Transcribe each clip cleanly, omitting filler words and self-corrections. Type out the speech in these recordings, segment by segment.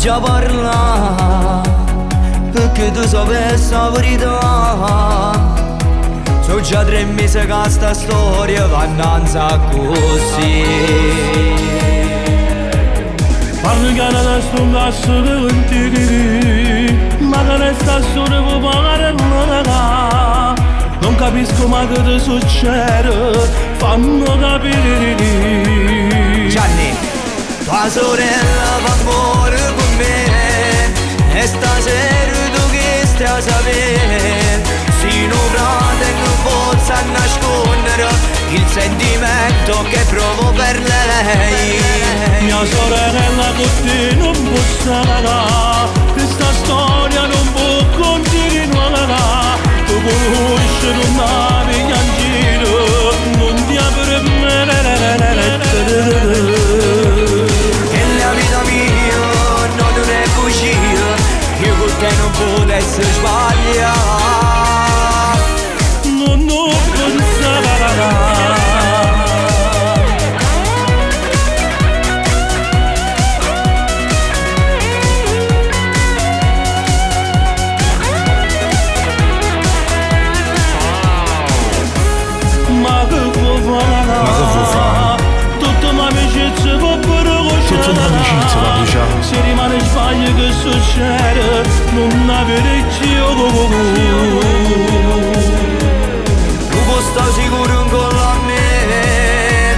già parla, perché tu sapessi la verità. Sono già 3 mesi che sta storia va innanza così. Parlo che non sto un cazzo di mentire, ma che resta solo per pagare l'ora. Non capisco mai che ti succede, fammi capire. Gianni, tua sorella fa amore con me, e stasera tu che stai a sapere. Si non prate e non posso nascondere il sentimento che provo per lei. Mia sorella con te non può stare, questa storia non può continuare. Tu conosci non navi in giro, non ti apre E la vita mia non è bugia, io con te non potessi sbagliare. non pensare. Ma che vuoi fare? Tutta l'amicizia può pure Tutta l'amicizia va bruciata. se rimane sbaglio che succede, non avere Tu puoi stare sicuro con a me,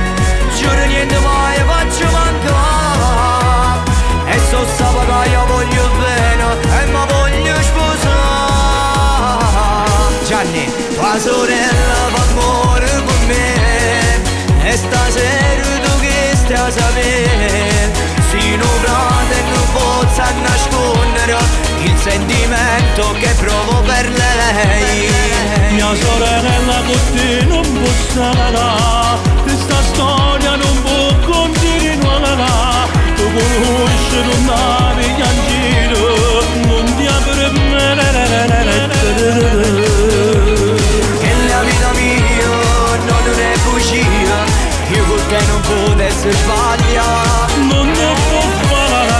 giuro niente mai faccio mancare. E so sapere che io voglio bene e mi voglio sposare. Gianni, tua sorella fa amore con me, e stasera tu che stai a sapere. Si non prate e non posso nascondere il sentimento che provo per lei. Mia sorella con te non può stare, questa storia non può continuare. Tu conosci non navi in giro, non ti apre E la vita mia non è bugia, io con te non potessi sbagliare. non ne può fare.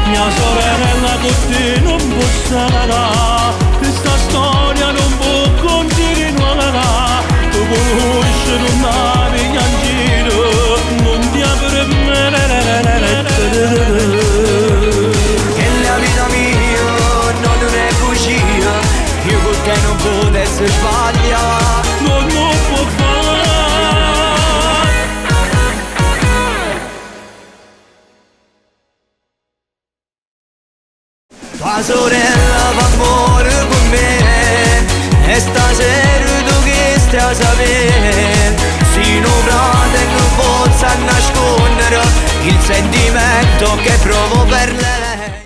Mia sorella con te non può stare, questa storia non può continuare. Tu conosci non navi in giro, non ti apre E la vita mia non è bugia, io con te non potessi sbagliare. non può fare. Tua sorella fa amore con me, e stasera tu che stai a sapere. Si non prate e non posso nascondere il sentimento che provo per lei.